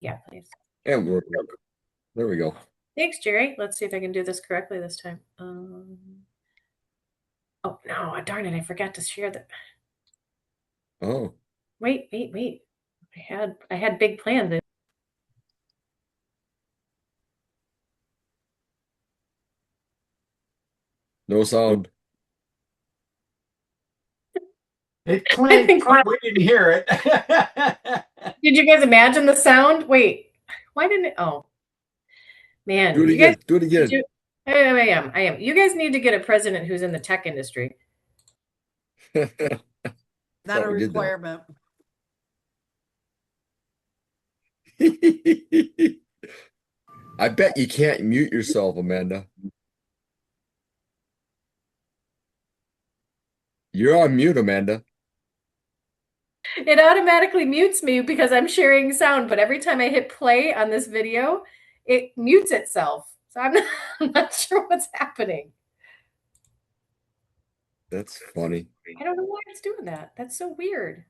Yeah, please. And there we go. Thanks, Jerry. Let's see if I can do this correctly this time. Oh no, darn it, I forgot to share the Oh, wait. I had big plans. no sound. It I clinked. think We didn't hear it. did you guys imagine the sound? Wait, why didn't it? Oh Do man, it you guys again. Do it need again. to. I am. You guys need to get a president who's in the tech industry. Not a Thought we did that. requirement. I bet you can't mute yourself, Amanda. You're on mute, Amanda. It automatically mutes me because I'm sharing sound, but every time I hit play on this video, it mutes itself. So I'm not, I'm not sure what's happening. That's funny. I don't know why it's doing that. That's so weird.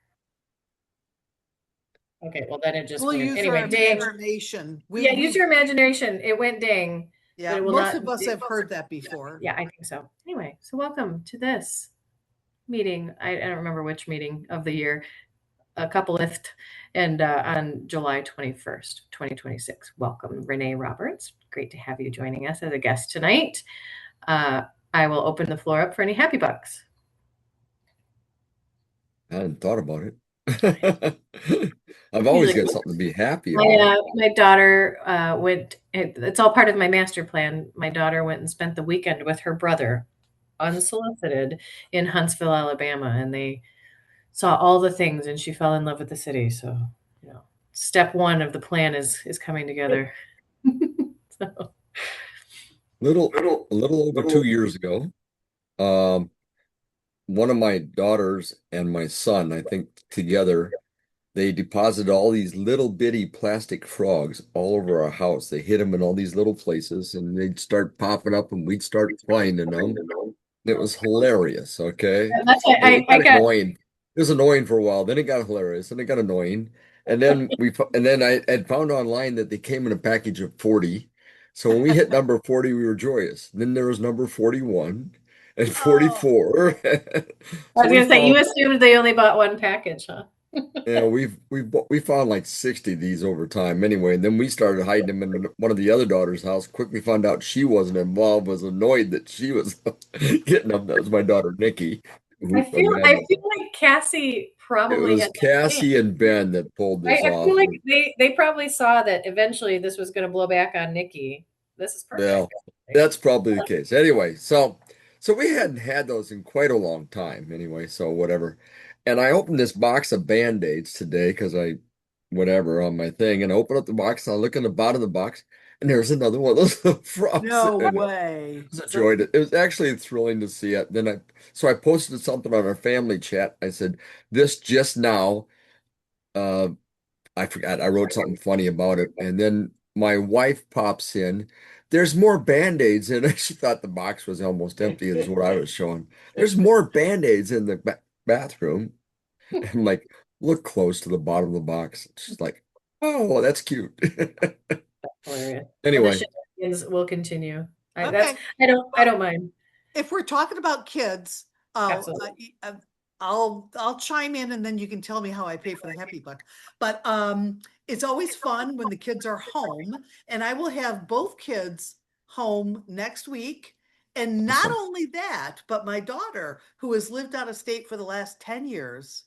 Okay, well then it just We'll went. use our Anyway, dang. imagination. Yeah, use your imagination. It went dang, but Yeah, it will most not. of us have heard that before. Yeah, I think so. Anyway, so welcome to this meeting. I don't remember which meeting of the year. A couple lift and on July 21st, 2026. Welcome, Renee Roberts. Great to have you joining us as a guest tonight. Uh, I will open the floor up for any happy bucks. I hadn't thought about it. I've always Usually, got something to be happy about. my daughter went. It's all part of my master plan. My daughter went and spent the weekend with her brother, unsolicited, in Huntsville, Alabama, and they saw all the things, and she fell in love with the city. So, you know, step one of the plan is coming together. So, A little over 2 years ago, um, one of my daughters and my son, I think together, they deposited all these little bitty plastic frogs all over our house. They hid them in all these little places, and they'd start popping up, and we'd start finding them. It was hilarious, okay? and that's why It I got got. annoying. It was annoying for a while. Then it got hilarious. Then it got annoying. And then I had found online that they came in a package of 40. So when we hit number 40, we were joyous. Then there was number 41 and Oh, 44. I So was we gonna say found you assumed they only bought one package, huh? yeah, we found like 60 of these over time anyway, and then we started hiding them in one of the other daughter's house. Quickly found out she wasn't involved, was annoyed that she was getting them. That was my daughter Nikki, I who feel I Amanda. feel like Cassie It probably was had that plan. Cassie and Ben that pulled this I feel off. like they probably saw that eventually this was going to blow back on Nikki. This is perfect. Well, that's probably the case. Anyway, so we hadn't had those in quite a long time anyway, so whatever. And I opened this box of Band-Aids today because I whatever on my thing, and I open up the box and I look in the bottom of the box and there's another one of those little frogs no in it. way. I was So, enjoyed it. It was actually thrilling to see it. So I posted something on our family chat. I said, this just now, uh I forgot. I wrote something funny about it. And then my wife pops in. There's more Band-Aids in it. She thought the box was almost empty, is what I was showing. There's more Band-Aids in the bathroom. And I'm like, look close to the bottom of the box. She's like, oh, that's cute. Hilarious. Well, the Anyway, shenanigans will continue. okay. I Well, don't mind. if we're talking about kids, I'll Absolutely. I'll chime in and then you can tell me how I pay for the happy buck. But it's always fun when the kids are home, and I will have both kids home next week. And not awesome. only that, but my daughter, who has lived out of state for the last 10 years,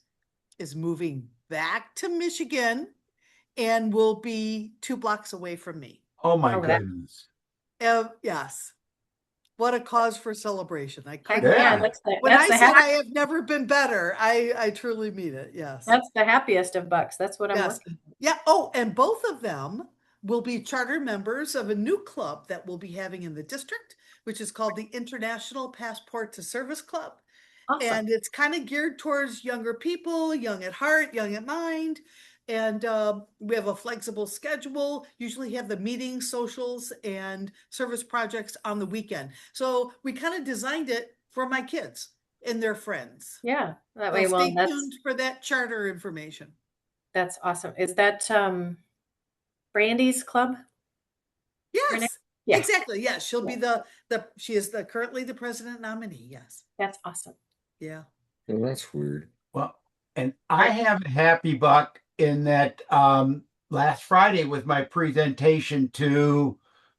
is moving back to Michigan and will be 2 blocks away from me. Oh my Oh, that goodness. Yes. What a cause for celebration. I heck couldn't, yeah, Yeah. when I said I have never been better, I truly mean it. Yes. that's the happiest of bucks. That's what I'm Yes. working for. Yeah. Oh, and both of them will be charter members of a new club that we'll be having in the district, which is called the International Passport to Service Club. Awesome. And it's kind of geared towards younger people, young at heart, young at mind. And we have a flexible schedule, usually have the meetings, socials, and service projects on the weekend. So we kind of designed it for my kids and their friends. Yeah. That So way, well, stay tuned for that charter information. that's awesome. Is that Brandy's club, Renee? Yes, Yeah, exactly. Yes, she'll be yeah, she is currently the president nominee. Yes. that's awesome. Yeah. Oh, that's weird. Well, and All I right. have a happy buck in that last Friday was my presentation to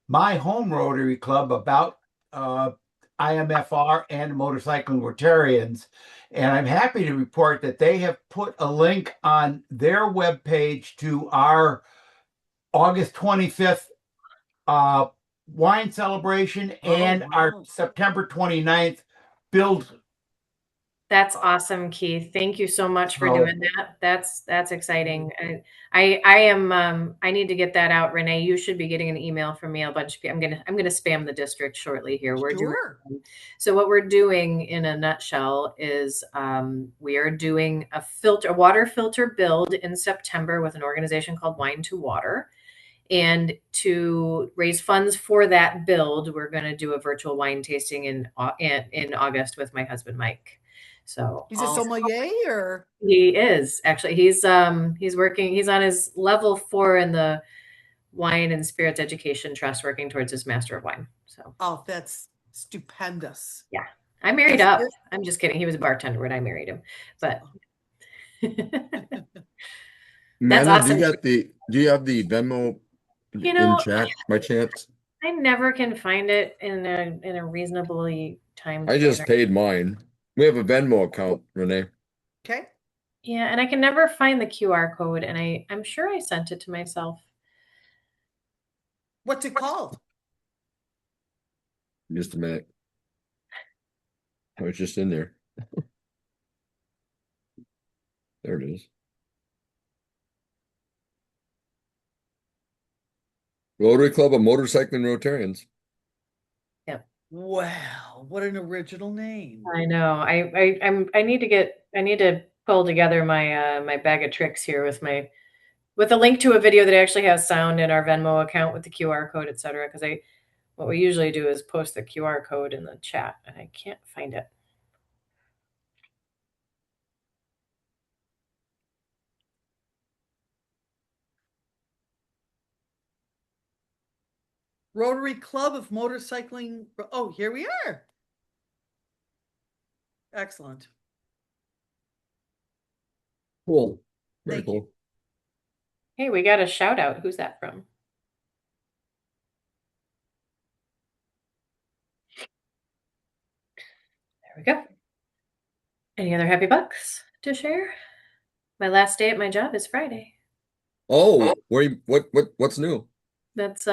my home Rotary Club about uh, IMFR and motorcycling Rotarians. And I'm happy to report that they have put a link on their webpage to our August 25th uh, wine celebration Oh, and our wow. September 29th build. That's awesome, Keith. Thank you so much for So doing that. That's exciting. I am I need to get that out, Renee. You should be getting an email from me. A bunch of I'm gonna spam the district shortly here. We're doing Sure. so what we're doing in a nutshell is we are doing a water filter build in September with an organization called Wine to Water. And to raise funds for that build, we're going to do a virtual wine tasting in August with my husband Mike. So He's a all sommelier or he is actually he's working he's on his level 4 in the Wine and Spirits Education Trust, working towards his Master of Wine. So oh, that's stupendous. yeah, I married Is up. it? I'm just kidding. He was a bartender when I married him, but that's Amanda, awesome. do you have the Venmo You in know, chat by chance? I never can find it in a reasonably timed I just manner. paid mine. We have a Venmo account, Renee. Okay. Yeah, and I can never find the QR code, and I'm sure I sent it to myself. What's it called? Just a minute. I was just in there. There it is. Rotary Club of Motorcycling Rotarians. Yeah, Wow, what an original name. I know. I need to pull together my bag of tricks here with a link to a video that actually has sound in our Venmo account with the QR code, etc. Because I what we usually do is post the QR code in the chat, and I can't find it. Rotary Club of Motorcycling. Oh, here we are. Excellent. Cool. Very Thank you. cool. Hey, we got a shout out. Who's that from? There we go. Any other happy bucks to share? My last day at my job is Friday. Oh, what's new? That's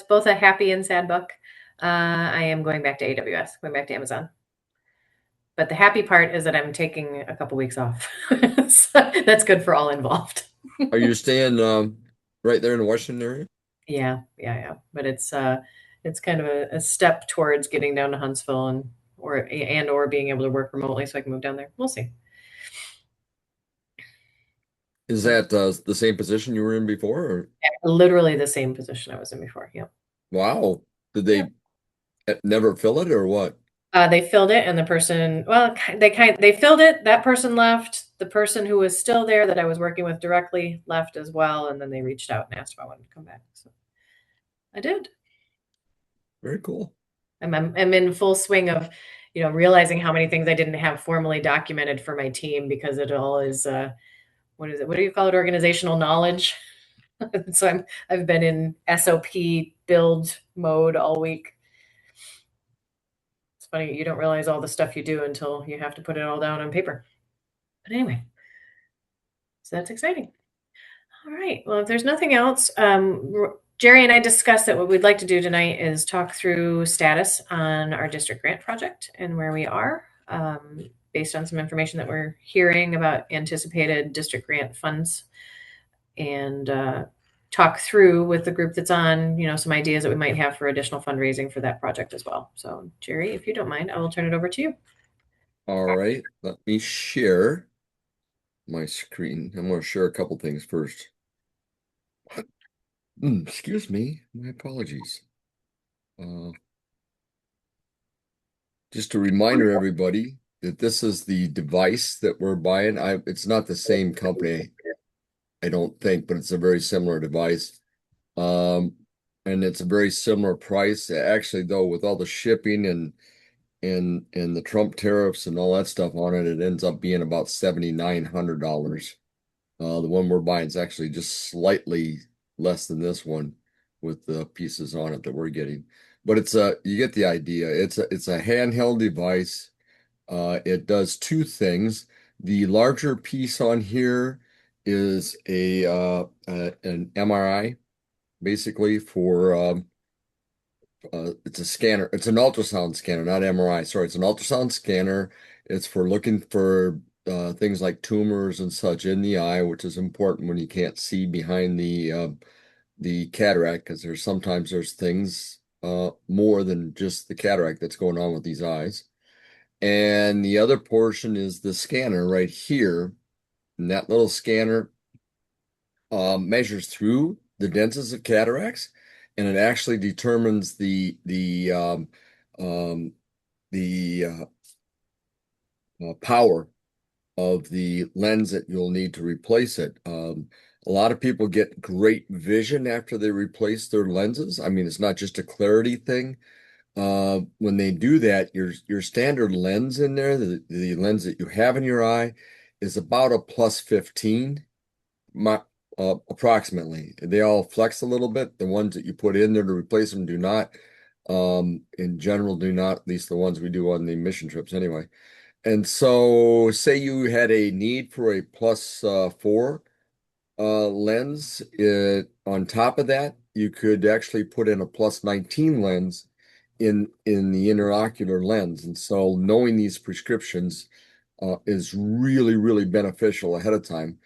both a happy and sad buck. I am going back to AWS, going back to Amazon. But the happy part is that I'm taking a couple weeks off. So that's good for all involved. Are you staying right there in the Washington area? Yeah. But it's kind of a step towards getting down to Huntsville or being able to work remotely so I can move down there. We'll see. Is that the same position you were in before? Or? Literally the same position I was in before. Yep. Wow. Did they never fill it or what? They filled it, and the person, well, they filled it. That person left. The person who was still there that I was working with directly left as well, and then they reached out and asked if I wanted to come back. So I did. Very cool. I'm in full swing of, realizing how many things I didn't have formally documented for my team because it all is, what is it? What do you call it? Organizational knowledge. So I've been in SOP build mode all week. It's funny, you don't realize all the stuff you do until you have to put it all down on paper. But anyway, so that's exciting. All right. Well, if there's nothing else, Jerry and I discussed that what we'd like to do tonight is talk through status on our district grant project and where we are, based on some information that we're hearing about anticipated district grant funds, and talk through with the group that's on, some ideas that we might have for additional fundraising for that project as well. So, Jerry, if you don't mind, I will turn it over to you. All right. Let me share my screen. I'm going to share a couple things first. Excuse me. My apologies. Just a reminder, everybody, that this is the device that we're buying. It's not the same company, I don't think, but it's a very similar device. Um, and it's a very similar price. Actually, though, with all the shipping and the Trump tariffs and all that stuff on it, it ends up being about $7,900. The one we're buying is actually just slightly less than this one with the pieces on it that we're getting. But you get the idea. It's a handheld device. It does two things. The larger piece on here is an MRI, basically for it's a scanner. It's an ultrasound scanner, not MRI. Sorry, it's an ultrasound scanner. It's for looking for things like tumors and such in the eye, which is important when you can't see behind the cataract, because there's things more than just the cataract that's going on with these eyes. And the other portion is the scanner right here. And that little scanner measures through the densest of cataracts, and it actually determines um, the power of the lens that you'll need to replace it. A lot of people get great vision after they replace their lenses. I mean, it's not just a clarity thing. When they do that, your standard lens in there, the lens that you have in your eye, is about a plus 15, my, approximately. They all flex a little bit. The ones that you put in there to replace them do not. In general, do not, at least the ones we do on the mission trips anyway. And so, say you had a need for a plus 4 lens. On top of that, you could actually put in a plus 19 lens in the interocular lens. And so, knowing these prescriptions is really, really beneficial ahead of time.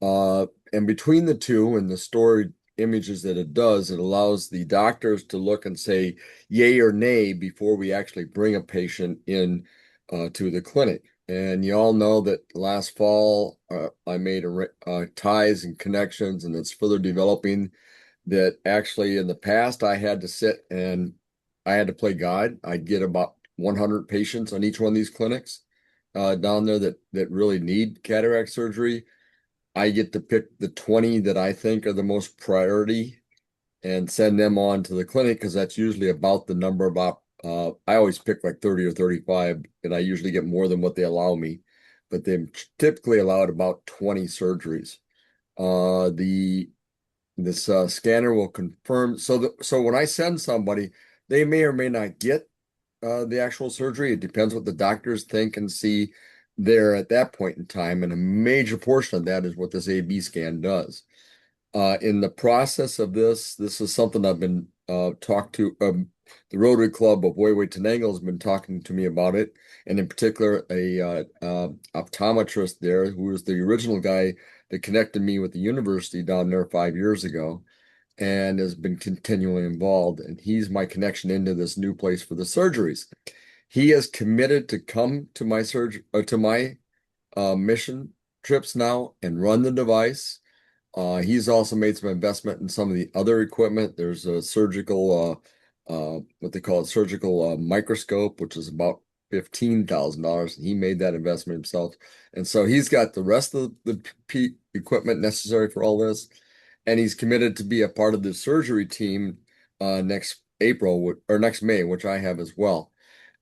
And between the two and the stored images that it does, it allows the doctors to look and say yay or nay before we actually bring a patient in to the clinic. And you all know that last fall I made ties and connections, and it's further developing that actually in the past I had to sit and I had to play God. I'd get about 100 patients on each one of these clinics down there that really need cataract surgery. I get to pick the 20 that I think are the most priority and send them on to the clinic, because that's usually about the number about I always pick like 30 or 35, and I usually get more than what they allow me, but they typically allowed about 20 surgeries. The this scanner will confirm. So when I send somebody, they may or may not get the actual surgery. It depends what the doctors think and see there at that point in time. And a major portion of that is what this A/B scan does. In the process of this is something I've been talked to. The Rotary Club of Way Tenango has been talking to me about it, and in particular, a optometrist there who was the original guy that connected me with the university down there 5 years ago, and has been continually involved. And he's my connection into this new place for the surgeries. He is committed to come to my mission trips now and run the device. He's also made some investment in some of the other equipment. There's a surgical, what they call a surgical microscope, which is about $15,000. He made that investment himself. And so he's got the rest of the equipment necessary for all this. And he's committed to be a part of the surgery team next April or next May, which I have as well.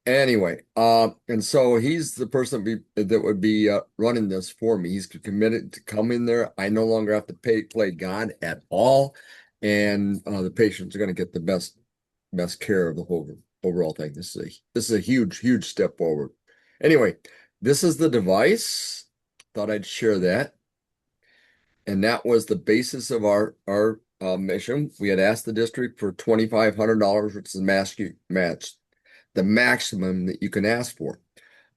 Anyway, and so he's the person that would be running this for me. He's committed to come in there. I no longer have to play God at all, and the patients are going to get the best care of the whole overall thing. This is a huge step forward. Anyway, this is the device. Thought I'd share that, and that was the basis of our mission. We had asked the district for $2,500, which is the match the maximum that you can ask for.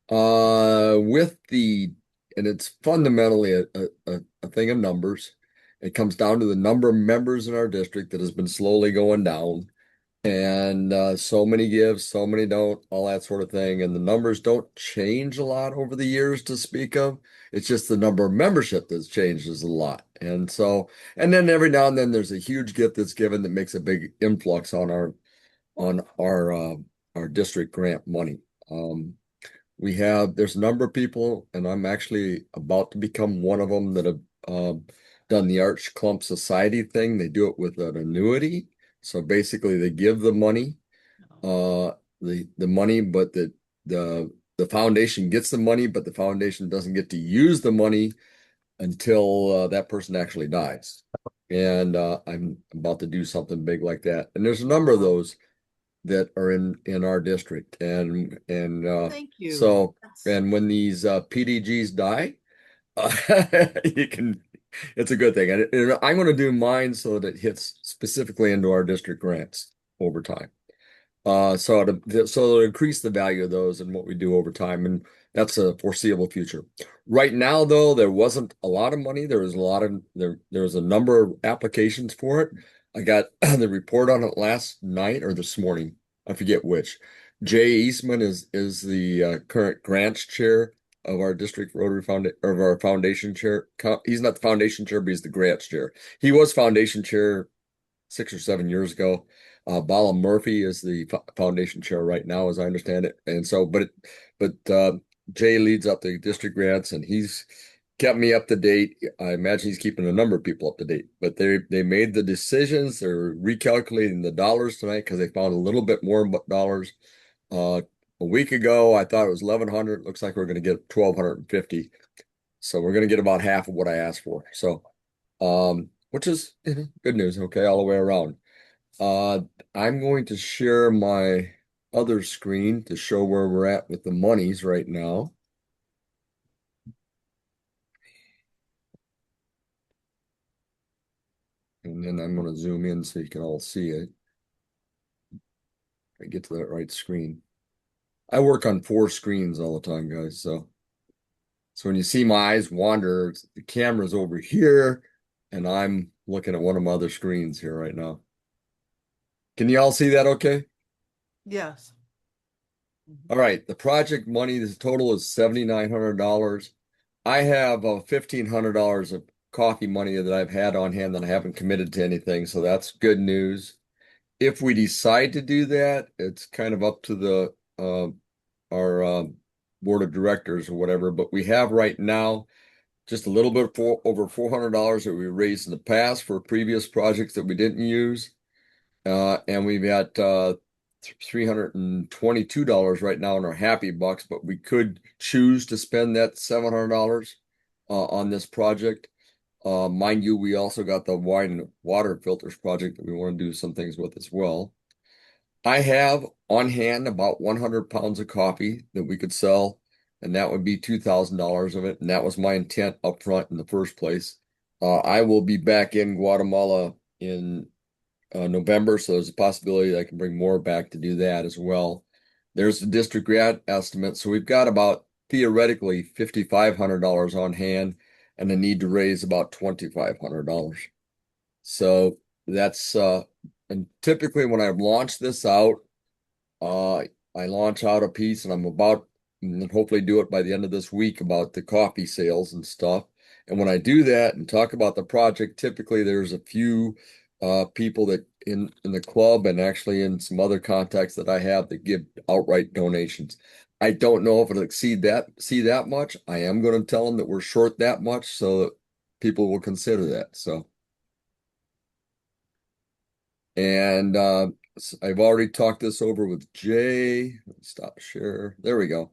And it's fundamentally a thing of numbers. It comes down to the number of members in our district that has been slowly going down. And so many give, so many don't, all that sort of thing. And the numbers don't change a lot over the years to speak of. It's just the number of membership that's changes a lot. And then every now and then there's a huge gift that's given that makes a big influx on our district grant money. There's a number of people, and I'm actually about to become one of them that have done the Arch Clump Society thing. They do it with an annuity. So basically they give the money, the money, but the foundation gets the money, but the foundation doesn't get to use the money until that person actually dies. And I'm about to do something big like that. And there's a number of those that are in our district. And Thank you. so and when these PDGs die, you can it's a good thing. And I'm going to do mine so that it hits specifically into our district grants over time. So to increase the value of those and what we do over time, and that's a foreseeable future. Right now, though, there wasn't a lot of money. There was a lot of there was a number of applications for it. I got the report on it last night or this morning. I forget which. Jay Eastman is the current grants chair of our district Rotary Foundation of our foundation chair. He's not the foundation chair, but he's the grants chair. He was foundation chair 6 or 7 years ago. Bala Murphy is the foundation chair right now, as I understand it. And so, but Jay leads up the district grants, and he's kept me up to date. I imagine he's keeping a number of people up to date. But they made the decisions. They're recalculating the dollars tonight because they found a little bit more dollars. A week ago, I thought it was 1,100. Looks like we're going to get 1,250. So we're going to get about half of what I asked for. So, which is good news. Okay, all the way around. I'm going to share my other screen to show where we're at with the monies right now. And then I'm going to zoom in so you can all see it. I get to that right screen. I work on 4 screens all the time, guys. So when you see my eyes wander, the camera's over here, and I'm looking at one of my other screens here right now. Can you all see that okay? Yes. All right, the project money, the total is $7,900. I have $1,500 of coffee money that I've had on hand that I haven't committed to anything, so that's good news. If we decide to do that, it's kind of up to the our board of directors or whatever, but we have right now just a little bit over $400 that we raised in the past for previous projects that we didn't use. And we've got $322 right now in our happy bucks, but we could choose to spend that $700 on this project. Mind you, we also got the wine and water filters project that we want to do some things with as well. I have on hand about 100 pounds of coffee that we could sell, and that would be $2,000 of it. And that was my intent up front in the first place. I will be back in Guatemala in November, so there's a possibility that I can bring more back to do that as well. There's the district grant estimate, so we've got about theoretically $5,500 on hand, and a need to raise about $2,500. So that's and typically when I've launched this out, I launch out a piece, and I'm about and hopefully do it by the end of this week about the coffee sales and stuff. And when I do that and talk about the project, typically there's a few people that in the club and actually in some other contacts that I have that give outright donations. I don't know if it'll exceed that much. I am going to tell them that we're short that much so that people will consider that. So, and I've already talked this over with Jay. Stop share. There we go.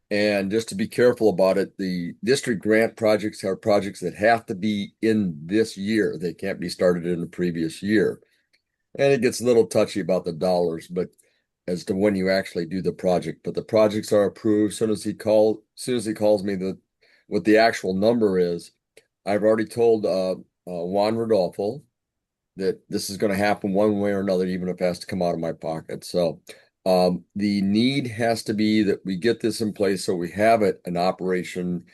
And just to be careful about it, the district grant projects are projects that have to be in this year. They can't be started in the previous year. And it gets a little touchy about the dollars, but as to when you actually do the project. But the projects are approved. As soon as he calls me what the actual number is, I've already told Juan Rodolfo that this is going to happen one way or another, even if it has to come out of my pocket. So the need has to be that we get this in place so we have it in operation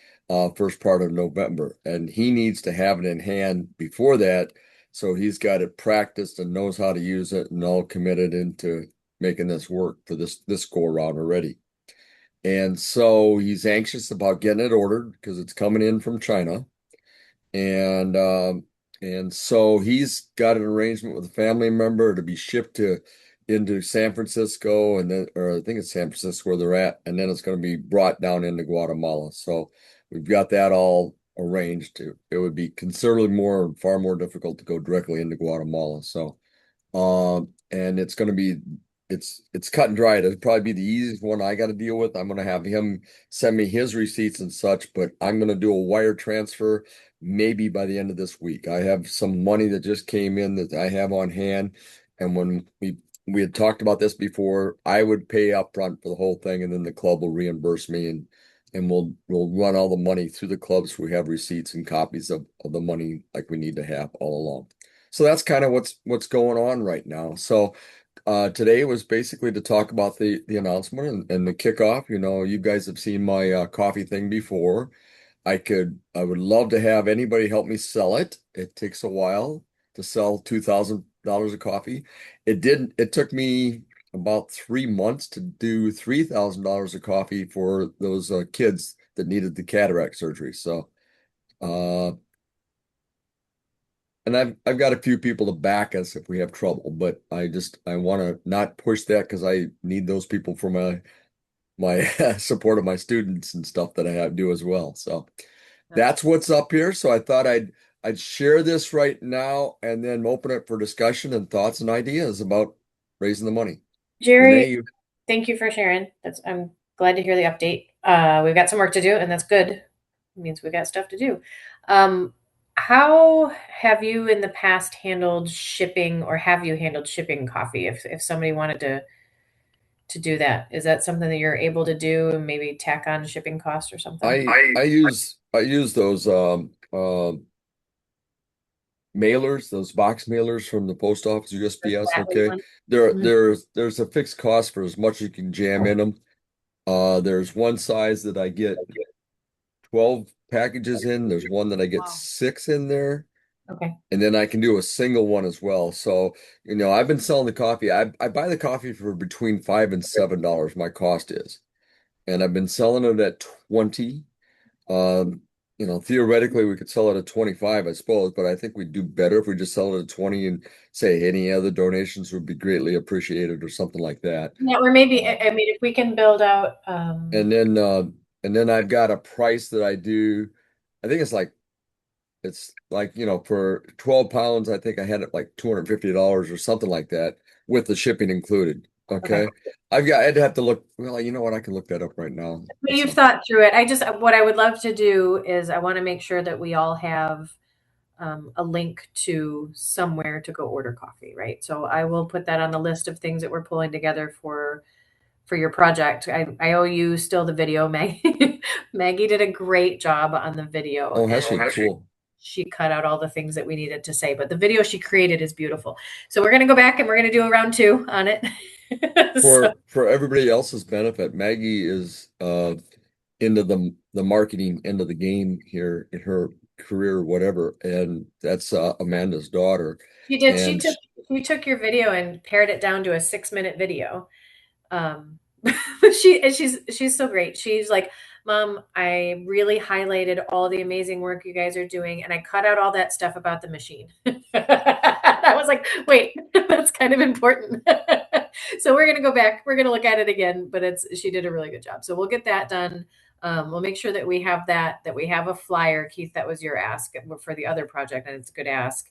first part of November. And he needs to have it in hand before that. So he's got it practiced and knows how to use it and all committed into making this work for this go around already. And so he's anxious about getting it ordered because it's coming in from China. And so he's got an arrangement with a family member to be shipped into San Francisco, and then, or I think it's San Francisco where they're at, and then it's going to be brought down into Guatemala. So we've got that all arranged, it would be considerably far more difficult to go directly into Guatemala. So, and it's going to be, it's cut and dried. It'll probably be the easiest one I got to deal with. I'm going to have him send me his receipts and such, but I'm going to do a wire transfer maybe by the end of this week. I have some money that just came in that I have on hand, and when we had talked about this before, I would pay up front for the whole thing, and then the club will reimburse me, and we'll run all the money through the clubs. So we have receipts and copies of the money like we need to have all along. So that's kind of what's going on right now. So today was basically to talk about the announcement and the kickoff. You know, you guys have seen my coffee thing before. I would love to have anybody help me sell it. It takes a while to sell $2,000 of coffee. It took me about 3 months to do $3,000 of coffee for those kids that needed the cataract surgery. So, and I've got a few people to back us if we have trouble, but I want to not push that because I need those people for my support of my students and stuff that I have do as well. So that's what's up here. So I thought I'd share this right now and then open it for discussion and thoughts and ideas about raising the money. Renee, Jerry, thank you for sharing. I'm glad to hear the update. We've got some work to do, and that's good. It means we've got stuff to do. How have you in the past handled shipping, or have you handled shipping coffee if somebody wanted to do that? Is that something that you're able to do and maybe tack on shipping cost or something? I use those mailers, those box mailers from the post office, USPS. Okay, Mhm. there's a fixed cost for as much as you can jam in them. There's one size that I get 12 packages in. There's one that I get Wow. 6 in there. Okay. And then I can do a single one as well. So, you know, I've been selling the coffee. I buy the coffee for between $5 and $7, my cost is. And I've been selling it at 20. Um, you know, theoretically we could sell it at 25, I suppose, but I think we'd do better if we just sell it at 20 and say any other donations would be greatly appreciated or something like that. Yeah, or maybe I mean if we can build out And then I've got a price that I do. I think it's like, you know, for 12 pounds, I think I had it like $250 or something like that with the shipping included. okay. Okay. I'd have to look. Well, you know what? I can look that up right now. But you've So, thought through it. What I would love to do is I want to make sure that we all have a link to somewhere to go order coffee, right? So I will put that on the list of things that we're pulling together for your project. I owe you still the video, Maggie. Maggie did a great job on the video, oh, and has she? Cool. she cut out all the things that we needed to say. But the video she created is beautiful. So we're gonna go back and we're gonna do a round two on it. So For everybody else's benefit, Maggie is into the marketing end of the game here in her career, or whatever, and that's Amanda's daughter. she did. And She took your video and pared it down to a 6 minute video. But she's so great. She's like, Mom, I really highlighted all the amazing work you guys are doing, and I cut out all that stuff about the machine. I was like, wait, that's kind of important. So we're gonna go back. We're gonna look at it again, but she did a really good job. So we'll get that done. We'll make sure that we have that we have a flyer. Keith, that was your ask for the other project, and it's a good ask.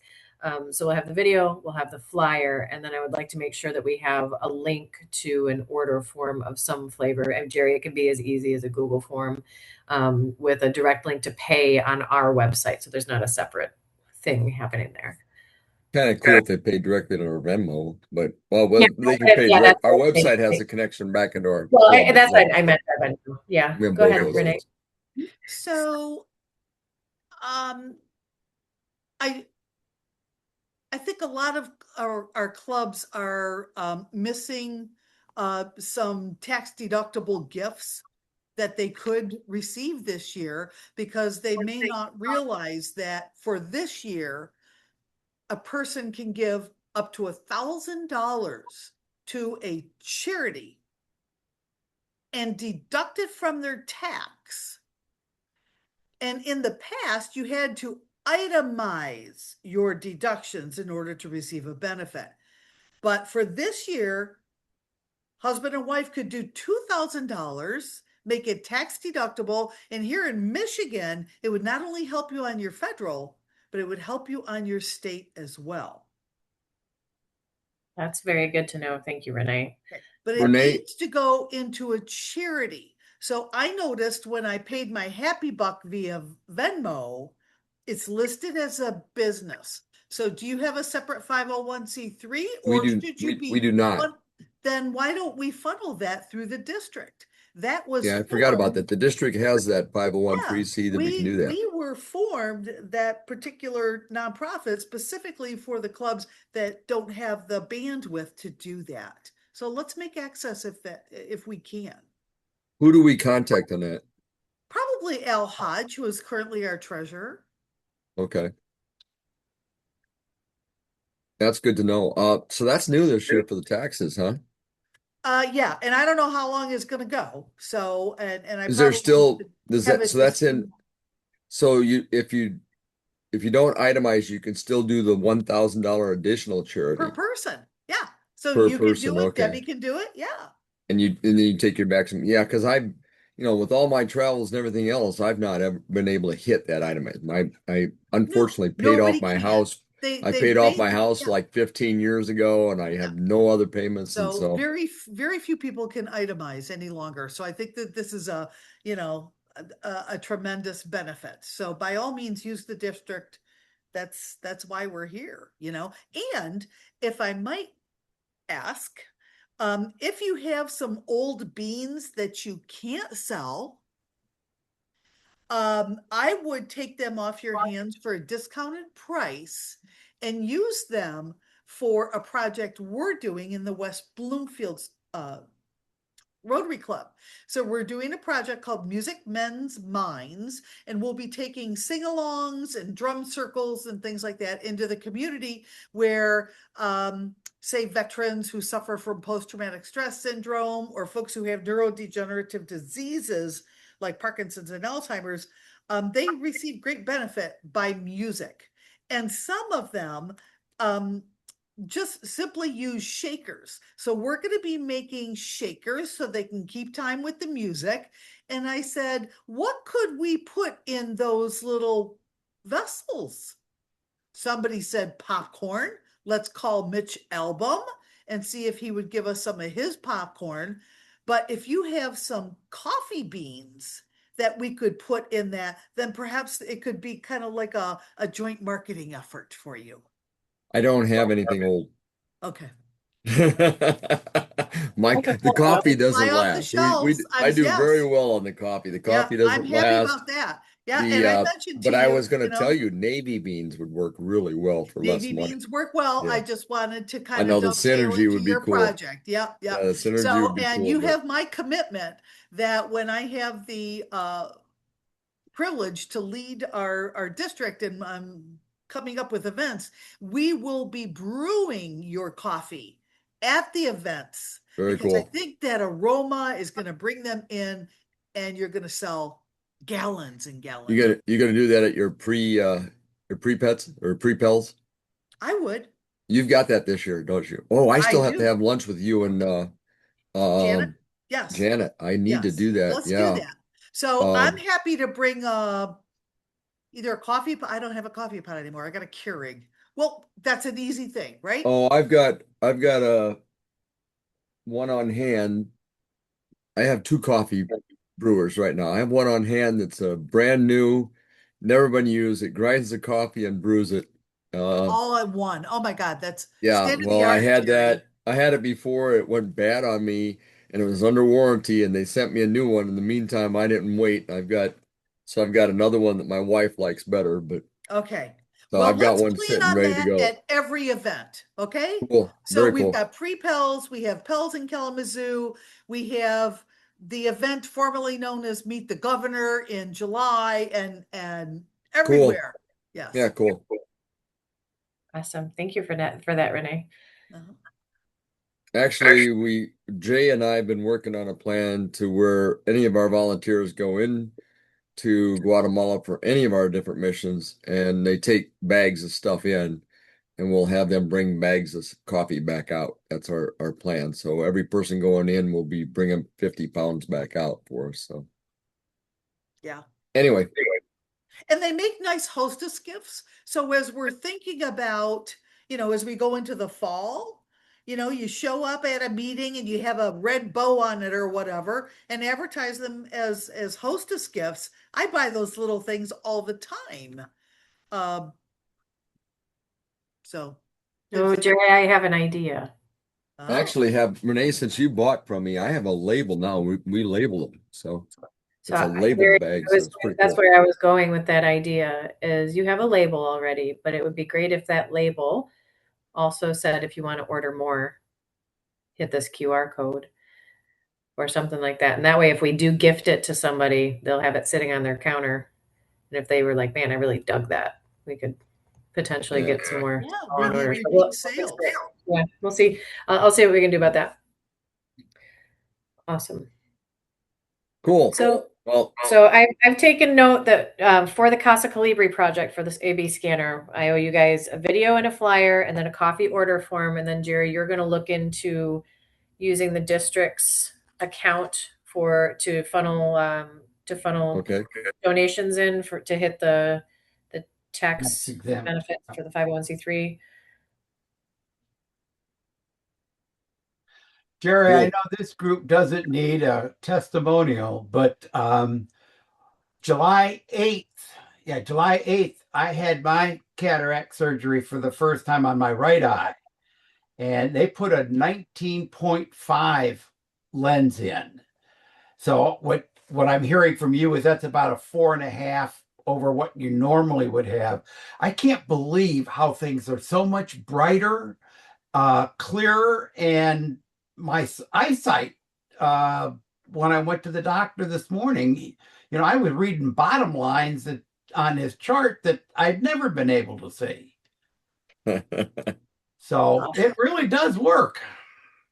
So we'll have the video, we'll have the flyer, and then I would like to make sure that we have a link to an order form of some flavor. And Jerry, it can be as easy as a Google form with a direct link to pay on our website. So there's not a separate thing happening there. kind of cool if they pay directly to our Venmo, but well, Yeah, they can pay yeah, direct. that's Our what website has a connection back into our well, club as that's well. what I meant. Yeah, We have go both ahead, those Renee. things. So, um, I I think a lot of our clubs are missing some tax deductible gifts that they could receive this year because they may not realize that for this year, a person can give up to $1,000 to a charity and deduct it from their tax. And in the past, you had to itemize your deductions in order to receive a benefit. But for this year, husband and wife could do $2,000, make it tax deductible. And here in Michigan, it would not only help you on your federal, but it would help you on your state as well. That's very good to know. Thank you, Renee. Okay. But it Renee, needs to go into a charity. So I noticed when I paid my Happy Buck via Venmo, it's listed as a business. So do you have a separate 501c3 we or do should you we be do not. then why don't we funnel that through the district? That was Yeah, I forgot about formed. that. The district has that Yeah, 501(c) that we can do that. we were formed, that particular nonprofit, specifically for the clubs that don't have the bandwidth to do that. So let's make access if we can. Who do we contact on that? Probably Al Hodge, who is currently our treasurer. Okay. That's good to know. So that's new this year for the taxes, huh? Yeah, and I don't know how long it's gonna go. So, and I Is there probably still should does have that it so that's in distributed so you if you don't itemize, you can still do the $1,000 additional per charity person. Yeah. So per you can person. do it, Okay. Debbie can do it. Yeah. And then you take your back some, yeah, because with all my travels and everything else, I've not ever been able to hit that item. I No, unfortunately paid off nobody my can. house. They I they paid off my base house yeah. like 15 years ago, and I Yeah. have no other payments, and So so very few people can itemize any longer. So I think that this is you know, a tremendous benefit. So by all means, use the district. That's why we're here, you know. And if I might ask, if you have some old beans that you can't sell, I would take them off your hands for a discounted price and use them for a project we're doing in the West Bloomfield Rotary Club. So we're doing a project called Music Men's Minds, and we'll be taking sing-alongs and drum circles and things like that into the community where, say, veterans who suffer from post-traumatic stress syndrome or folks who have neurodegenerative diseases like Parkinson's and Alzheimer's, they receive great benefit by music. And some of them just simply use shakers. So we're going to be making shakers so they can keep time with the music. And I said, what could we put in those little vessels? Somebody said popcorn. Let's call Mitch Album and see if he would give us some of his popcorn. But if you have some coffee beans that we could put in that, then perhaps it could be kind of like a joint marketing effort for you. I don't have anything old. Okay. My I can the pull it up. coffee Fly doesn't off the last. shelves. I do very Yes. well on the coffee. The Yeah, coffee I'm doesn't happy last. about that. Yeah, The and I mentioned to but I you, was going to you tell know, you navy beans would work really well for less navy money. beans work well. Yeah. I just wanted to I kind of know the dovetail synergy into would be your cool. project. Yep, Yeah, yep. the synergy So, would be and cool, you but have my commitment that when I have the privilege to lead our district and I'm coming up with events, we will be brewing your coffee at the events very because I cool. think that aroma is going to bring them in and you're going to sell gallons and gallons. You gonna do that at your pre-pets or pre-pels? I would. You've got that this year, don't you? Oh, I I still have to do. have lunch with you and Janet? um Yes. Janet. I need to Yes. do that. Let's do Yeah. that. So I'm Um happy to bring either a coffee pot. I don't have a coffee pot anymore. I got a Keurig. Well, that's an easy thing, right? oh, I've got a one on hand. I have two coffee brewers right now. I have one on hand that's a brand new, never been used. It grinds the coffee and brews it. Uh, All in one. Oh my God, that's yeah, state of the well, I art, had Jerry. that. I had it before it went bad on me and it was under warranty and they sent me a new one. In the meantime, I didn't wait. I've got another one that my wife likes better, but Okay. so Well, I've got let's one plan sitting on ready to that go. at every event. Okay. Cool. So Very we've cool. got pre-Pels, we have Pels in Kalamazoo, we have the event formerly known as Meet the Governor in July and Cool. everywhere. Yeah, Yes. cool. Awesome. Thank you for that, Renee. Uh-huh. Actually, Jay and I have been working on a plan to where any of our volunteers go in to Guatemala for any of our different missions and they take bags of stuff in and we'll have them bring bags of coffee back out. That's our plan. So every person going in will be bringing 50 pounds back out for us. So Yeah. anyway, And they make nice hostess gifts. So as we're thinking about, as we go into the fall, you show up at a meeting and you have a red bow on it or whatever and advertise them as hostess gifts. I buy those little things all the time. Um, so Oh, there's Jerry, I have an idea. I oh, actually have Renee, since you bought from me, I have a label now. We label them. So So it's a Jerry, labeled bag, so it's pretty that's cool. where I was going with that idea is you have a label already, but it would be great if that label also said if you want to order more, hit this QR code or something like that. And that way, if we do gift it to somebody, they'll have it sitting on their counter. And if they were like, man, I really dug that, we could potentially Yeah. get some more yeah, on maybe orders. So repeat we'll fix it. sales. Yeah, we'll see. I'll see what we can do about that. Awesome. Cool. So, Well, I've taken note that for the Casa Calibri project for this AB scanner, I owe you guys a video and a flyer, and then a coffee order form. And then Jerry, you're going to look into using the district's account to funnel okay. donations in for to hit the Tax tax exempt. benefits for the 501c3. Jerry, I Cool. know this group doesn't need a testimonial, but July 8th, July 8th, I had my cataract surgery for the first time on my right eye, and they put a 19.5 lens in. So what I'm hearing from you is that's about a 4.5 over what you normally would have. I can't believe how things are so much brighter, clearer, and my eyesight. When I went to the doctor this morning, I was reading bottom lines that on his chart that I'd never been able to see. So it really does work.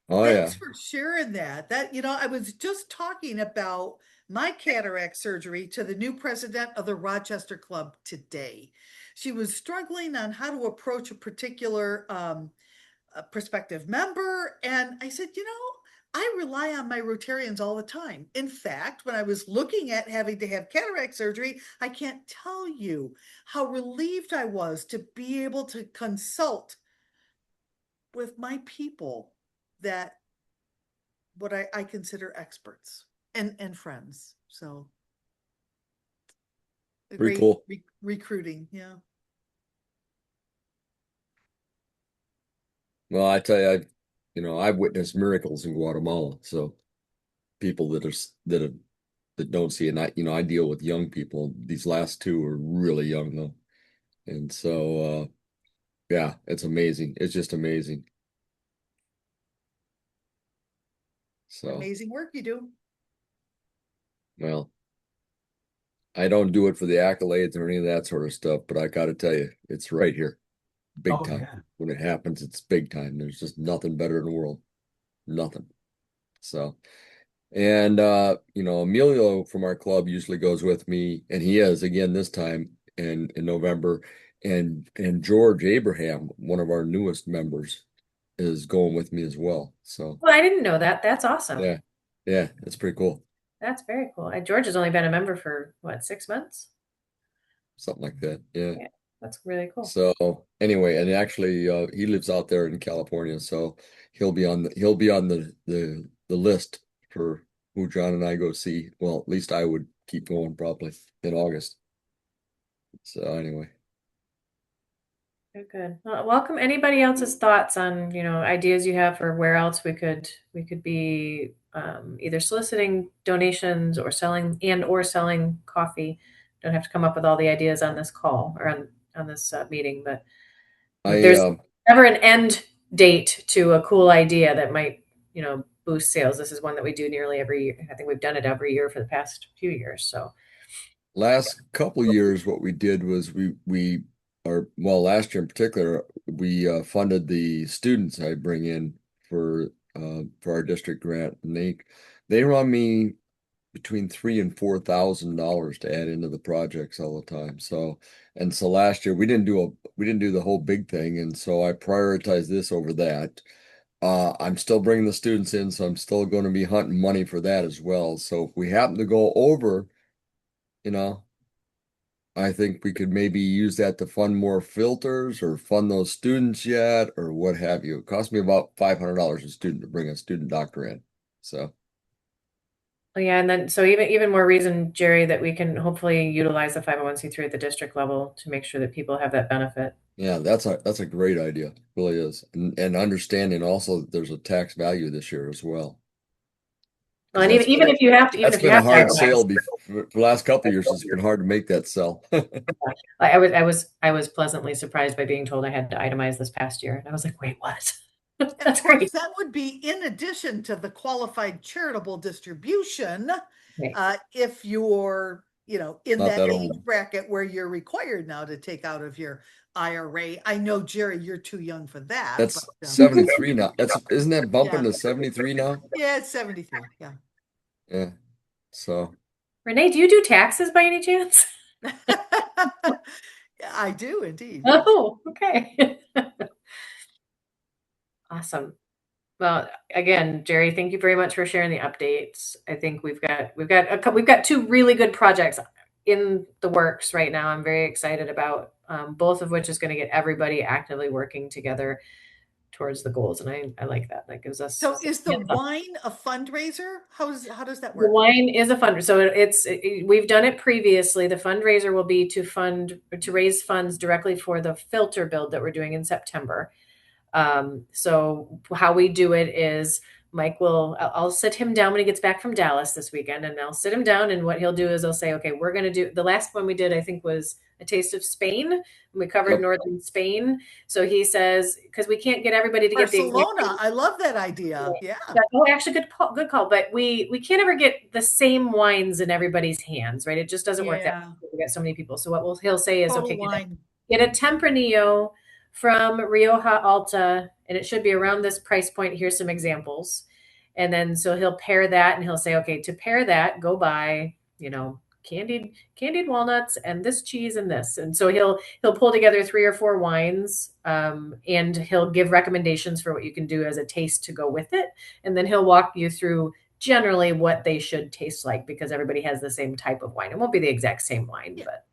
Oh yeah. Thanks for sharing that. I was just talking about my cataract surgery to the new president of the Rochester Club today. She was struggling on how to approach a particular prospective member. And I said, I rely on my Rotarians all the time. In fact, when I was looking at having to have cataract surgery, I can't tell you how relieved I was to be able to consult with my people that what I consider experts and friends. So a Pretty great cool. recruiting. Yeah. Well, I tell you, I've witnessed miracles in Guatemala. So people that don't see it, I deal with young people. These last two are really young though, and so yeah, it's amazing. It's just amazing. So Amazing work you do. well, I don't do it for the accolades or any of that sort of stuff, but I got to tell you, it's right here, big Oh time. yeah. When it happens, it's big time. There's just nothing better in the world, nothing. So. And Emilio from our club usually goes with me, and he is again this time in November. And George Abraham, one of our newest members, is going with me as well. So Well, I didn't know that. That's awesome. yeah, yeah, it's pretty cool. That's very cool. George has only been a member for what, 6 months? Something like that. Yeah. Yeah, that's really cool. So anyway, and actually he lives out there in California, so he'll be on the list for who John and I go see. Well, at least I would keep going probably in August. So anyway, Good, good. Well, welcome anybody else's thoughts on, ideas you have for where else we could be either soliciting donations or selling coffee. Don't have to come up with all the ideas on this call or on this meeting, but I there's never an end date to a cool idea that might, boost sales. This is one that we do nearly every year. I think we've done it every year for the past few years. So last couple years what we did was last year in particular we funded the students I bring in for our district grant, and they run me between $3,000 and $4,000 to add into the projects all the time. So, and so last year we didn't do the whole big thing, and so I prioritized this over that. I'm still bringing the students in, so I'm still going to be hunting money for that as well. So if we happen to go over, you know, I think we could maybe use that to fund more filters or fund those students yet or what have you. It cost me about $500 a student to bring a student doctor in. So Oh, yeah, and then so even more reason, Jerry, that we can hopefully utilize the 501(c)(3) at the district level to make sure that people have that benefit. yeah, that's a great idea. It really is. And understanding also that there's a tax value this year as well. Well, Because and even if you have to, even that's if you been a have to hard sale itemize, for the last couple of years. It's been hard to make that sell. I was pleasantly surprised by being told I had to itemize this past year, and I was like, wait, what? And of That's course, great. that would be in addition to the qualified charitable distribution. Right. If you're, in Not that that age old. bracket where you're required now to take out of your IRA. I know, Jerry, you're too young for that, but That's 73 now. Isn't that bumping yeah, to 73 now? yeah, it's 73. Yeah. Yeah. So Renee, do you do taxes by any chance? Yeah, I do indeed. Yes. Oh, okay. Awesome. Well, again, Jerry, thank you very much for sharing the updates. I think we've got two really good projects in the works right now. I'm very excited about both of which is going to get everybody actively working together towards the goals, and I like that. That gives us So some is the hands up. wine a fundraiser? How does that The work? wine is a fundraiser. So we've done it previously. The fundraiser will be to raise funds directly for the filter build that we're doing in September. So how we do it is I'll sit him down when he gets back from Dallas this weekend, and I'll sit him down, and what he'll do is he'll say, okay, we're going to do the last one we did, I think, was a taste of Spain. And we covered yep. northern Spain. So he says, because we can't get everybody to get the exact Barcelona. I love that idea. Yeah. oh, actually, good call. But we can't ever get the same wines in everybody's hands, right? It just doesn't work that Yeah. way. We got so many people. So he'll say is, Total okay, wine. get a Tempranillo from Rioja Alta, and it should be around this price point. Here's some examples. And then so he'll pair that, and he'll say, okay, to pair that, go buy, candied walnuts and this cheese and this. And so he'll pull together 3 or 4 wines, and he'll give recommendations for what you can do as a taste to go with it. And then he'll walk you through generally what they should taste like, because everybody has the same type of wine. It won't be the exact same wine, Yeah. but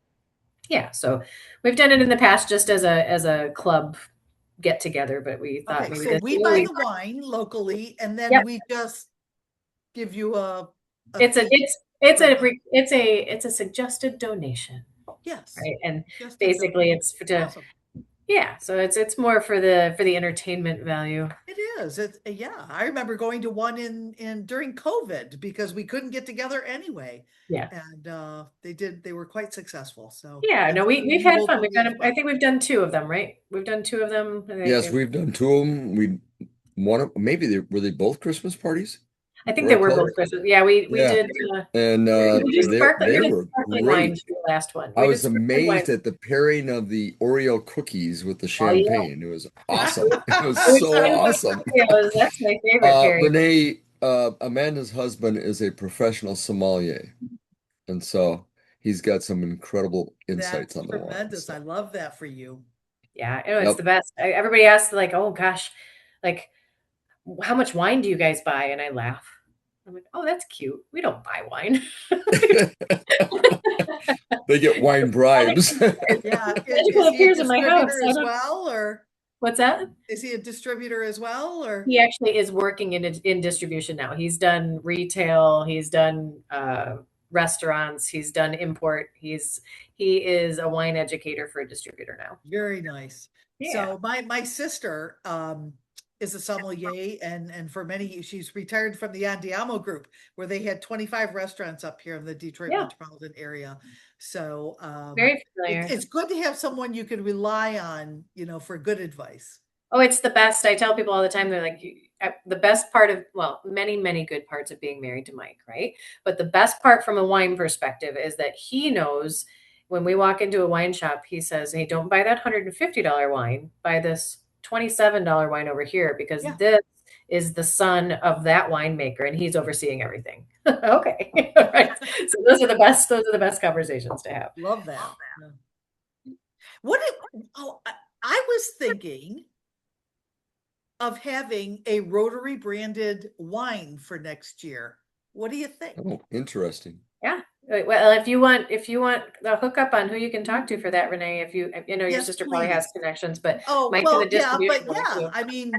yeah. So we've done it in the past just as a club get together, but we thought Okay, maybe so this we year buy the wine locally, and then Yep. we just give you a it's a fee it's for a the it's a suggested donation, yes. right? And Just a basically donation. it's to Awesome. yeah, so it's more for the entertainment value. It is. It's yeah. I remember going to one in during COVID because we couldn't get together anyway. Yeah. And they were quite successful. So Yeah, that's no, something we've we had will fun. do We've done as I well. think we've done 2 of them, right? We've done 2 of them. Yes, we've done 2 of them. One of maybe were they both Christmas parties? I think they were Rotary both Christmas. Yeah, we Yeah. did And we they did were sparkling wine great. for the last one. I We did was sparkling wine. amazed at the pairing of the Oreo cookies with the Oh yeah. champagne. It was awesome. It was It was so awesome. that's my favorite pairing. Renee, Amanda's husband is a professional sommelier, and so he's got some incredible insights That's on the wine. tremendous. I So, love that for you. Yeah, it's yep. the best. Everybody asks like, "Oh gosh, like how much wine do you guys buy?" And I laugh. I'm like, "Oh, that's cute. We don't buy wine." They get wine bribes. Yeah. Magical Is he a appears in my house. distributor as well, or What's that? is he a distributor as well, or He actually is working in distribution now. He's done retail. He's done restaurants. He's done import. He is a wine educator for a distributor now. very nice. Yeah. So my sister is a sommelier, and for many she's retired from the Andiamo group where they had 25 restaurants up here in the Detroit Yeah. metropolitan area. So Very familiar. it's good to have someone you can rely on, for good advice. Oh, it's the best. I tell people all the time, they're like, the best part of, well, many, many good parts of being married to Mike, right? But the best part from a wine perspective is that he knows when we walk into a wine shop, he says, hey, don't buy that $150 wine, buy this $27 wine over here, because Yeah. this is the son of that winemaker and he's overseeing everything. Okay. All right. So those are the best conversations to have. Love that. Yeah. I was thinking of having a Rotary branded wine for next year. What do you think? Oh, interesting. Yeah. Well, if you want the hookup on who you can talk to for that, Renee, if you know your Yes, sister probably has please. connections, but Oh, Mike's in the well, yeah, distribution but world yeah, too. I mean,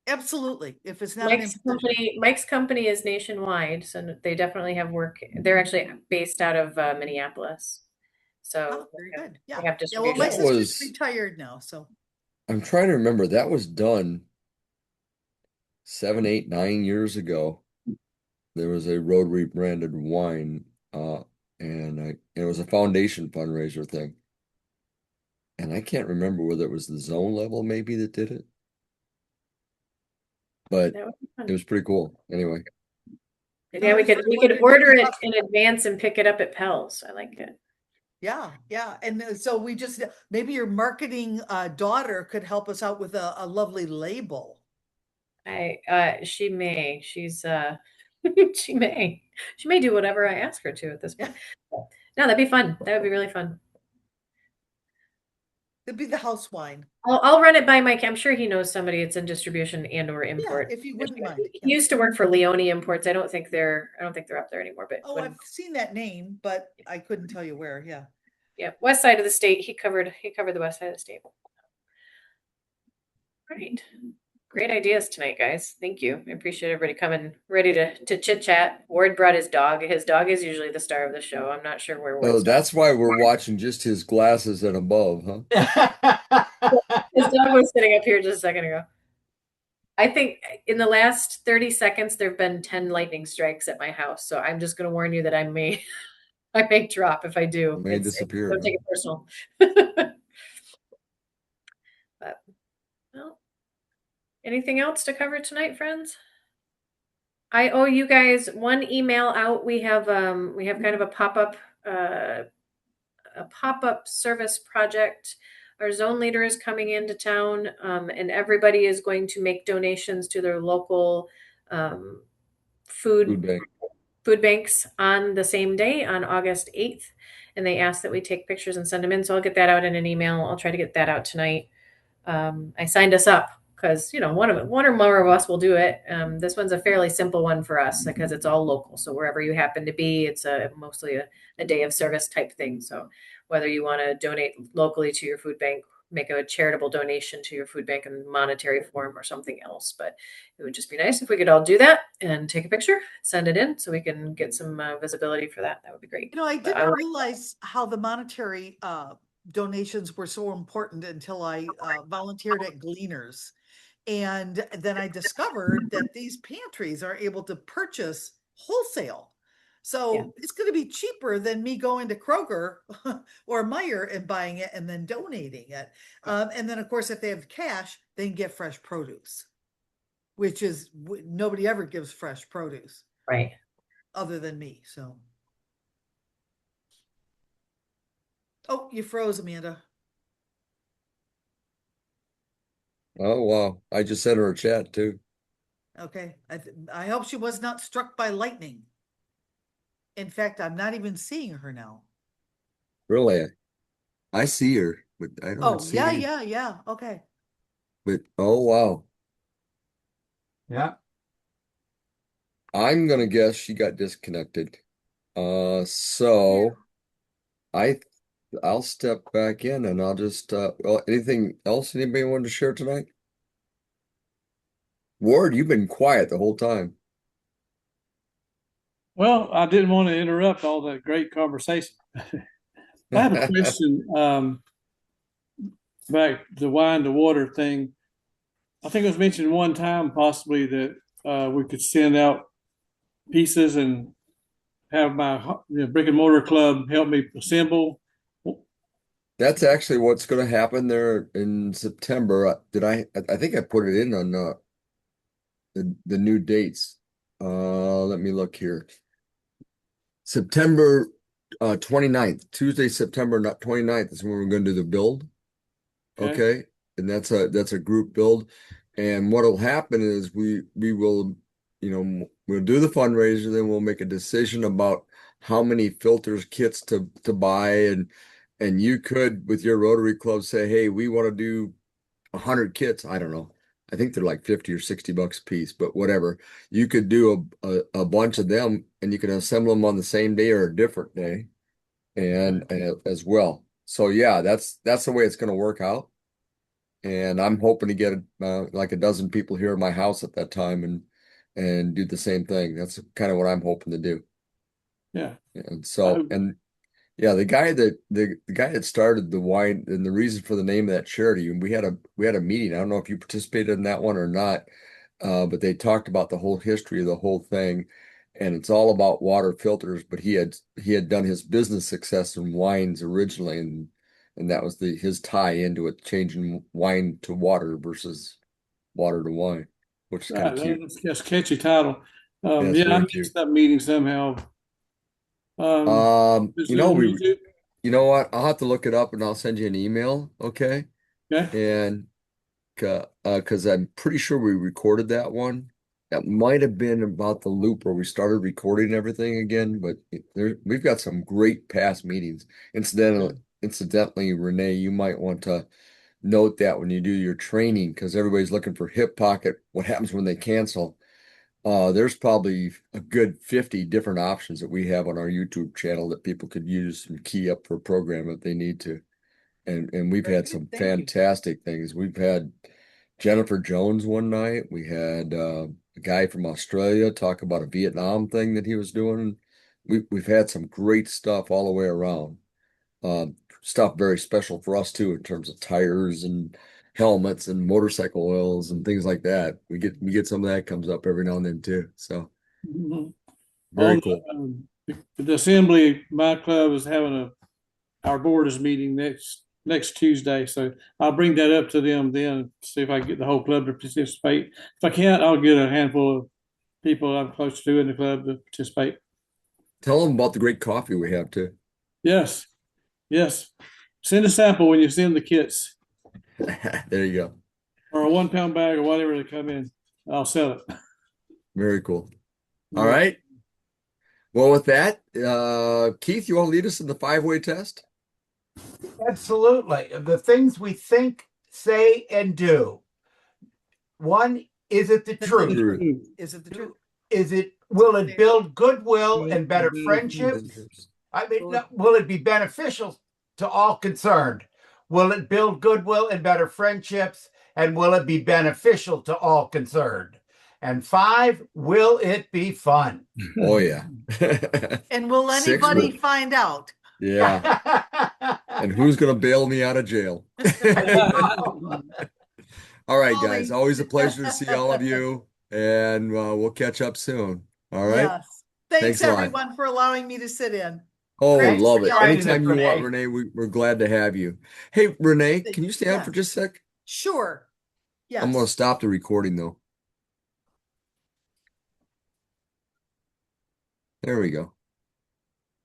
absolutely. If it's not an Mike's imposition. company is nationwide, so they definitely have work. They're actually based out of Minneapolis, Oh, so very they have, good. Yeah. they have Yeah. Well, my That distribution. sister's was, retired now, so I'm trying to remember, that was done 7, 8, 9 years ago. There was a Rotary branded wine, and it was a foundation fundraiser thing. And I can't remember whether it was the zone level maybe that did it, but That would be it fun. was pretty cool. Anyway, no, Yeah, I we was could just we could wondering if order you it thought, in advance and pick it up at Pell's. I like it. yeah, yeah. And so we just, maybe your marketing daughter could help us out with a lovely label. She may. She's she may. She may do whatever I ask her to at this Yeah. point. No, that'd be fun. That would be really fun. It'd be the house wine. I'll run it by Mike. I'm sure he knows somebody that's in distribution and or Yeah, import. if you wouldn't mind. He Yeah. used to work for Leone Imports. I don't think they're up there anymore, but Oh, I've seen that name, but I couldn't tell you where. Yeah. yeah, west side of the state, he covered the west side of the state. Right. Great ideas tonight, guys. Thank you. I appreciate everybody coming ready to chit chat. Ward brought his dog. His dog is usually the star of the show. I'm not sure where oh, Ward's dog. that's why we're watching just his glasses and above, huh? His dog was sitting up here just a second ago. I think in the last 30 seconds there have been 10 lightning strikes at my house. So I'm just going to warn you that I may I may drop if I do. May disappear, Don't huh? take it personal. But well, anything else to cover tonight, friends? I owe you guys one email out. We have kind of uh a pop-up service project. Our zone leader is coming into town, and everybody is going to make donations to their local um, food Food bank. food banks on the same day, on August 8th. And they asked that we take pictures and send them in. So I'll get that out in an email. I'll try to get that out tonight. I signed us up because one or more of us will do it. This one's a fairly simple one for us because it's all local. So wherever you happen to be, it's mostly a day of service type thing. So whether you want to donate locally to your food bank, make a charitable donation to your food bank in monetary form or something else, but it would just be nice if we could all do that and take a picture, send it in so we can get some visibility for that. That would be great. I But didn't realize how the monetary donations were so important until I volunteered at Gleaners. And then I discovered that these pantries are able to purchase wholesale. Yeah, So it's going to be cheaper than me going to Kroger or Meyer and buying it and then donating it. And then, of course, if they have cash, they can get fresh produce, which is nobody ever gives fresh produce right. other than me. So, oh, you froze, Amanda. Oh, wow. I just sent her a chat too. Okay. I hope she was not struck by lightning. In fact, I'm not even seeing her now. Really, I see her, but I don't Oh, yeah, see. yeah, yeah. Okay. But oh, wow. Yeah. I'm gonna guess she got disconnected. So I I'll step back in and I'll just well, anything else anybody wanted to share tonight? Ward, you've been quiet the whole time. Well, I didn't want to interrupt all that great conversation. I have a question back to the wine to water thing. I think it was mentioned one time possibly that we could send out pieces and have my brick and mortar club help me assemble. That's actually what's going to happen there in September. Did I think I put it in on the new dates. Let me look here. September 29th, Tuesday, September not 29th is when we're going to do the build. Okay. Okay. And that's a group build. And what'll happen is we will, we'll do the fundraiser, then we'll make a decision about how many filters kits to buy, and you could with your Rotary Club say, hey, we want to do 100 kits. I don't know. I think they're like 50 or 60 bucks a piece, but whatever. You could do a bunch of them and you can assemble them on the same day or a different day and as well. So yeah, that's the way it's going to work out. And I'm hoping to get like a dozen people here in my house at that time and do the same thing. That's kind of what I'm hoping to do. Yeah. And so and yeah, the guy that started the wine and the reason for the name of that charity, and we had a meeting. I don't know if you participated in that one or not, but they talked about the whole history of the whole thing, and it's all about water filters. But he had done his business success in wines originally, and that was his tie into it, changing wine to water versus water to wine, which is kind of cute. That's a catchy title. Yeah, it's Yeah, I very cute. missed that meeting somehow. Is You it know, on YouTube? you know what? I'll have to look it up and I'll send you an email, okay? Okay. And because I'm pretty sure we recorded that one. That might have been about the loop where we started recording everything again, but we've got some great past meetings. Incidentally, Renee, you might want to note that when you do your training, because everybody's looking for hip pocket, what happens when they cancel. There's probably a good 50 different options that we have on our YouTube channel that people could use and key up for a program if they need to. And we've Very had good. some Thank you. fantastic things. We've had Jennifer Jones one night. We had a guy from Australia talk about a Vietnam thing that he was doing. We've had some great stuff all the way around. Stuff very special for us too in terms of tires and helmets and motorcycle oils and things like that. We get some of that comes up every now and then too. So Mhm. very On cool. the assembly, my club is having our board is meeting next Tuesday, so I'll bring that up to them then, see if I can get the whole club to participate. If I can't, I'll get a handful of people I'm close to in the club to participate. Tell them about the great coffee we have too. Yes, yes. Send a sample when you send the kits, There you go. or a 1 pound bag or whatever they come in. I'll sell it. Very cool. All Yeah. right. Well, with that, Keith, you want to lead us in the five-way test? Absolutely. The things we think, say, and do. One, is it the truth? Truth. Is it the truth? Will it build goodwill and better friendships? I mean, no, will it be beneficial to all concerned? Will it build goodwill and better friendships? And will it be beneficial to all concerned? And five, will it be fun? Oh yeah. And will Six anybody will. find out? Yeah. And who's gonna bail me out of jail? All right, guys. Molly. Always a pleasure to see all of you, and we'll catch up soon. All right. Yes. Thanks Thanks a lot. everyone for allowing me to sit in. Oh, Thanks love for it. joining Anytime us, you want, Renee. Renee, we're glad to have you. Hey, Renee, can you stay on Yeah. for just a sec? Sure. I'm gonna Yes. stop the recording though. There we go.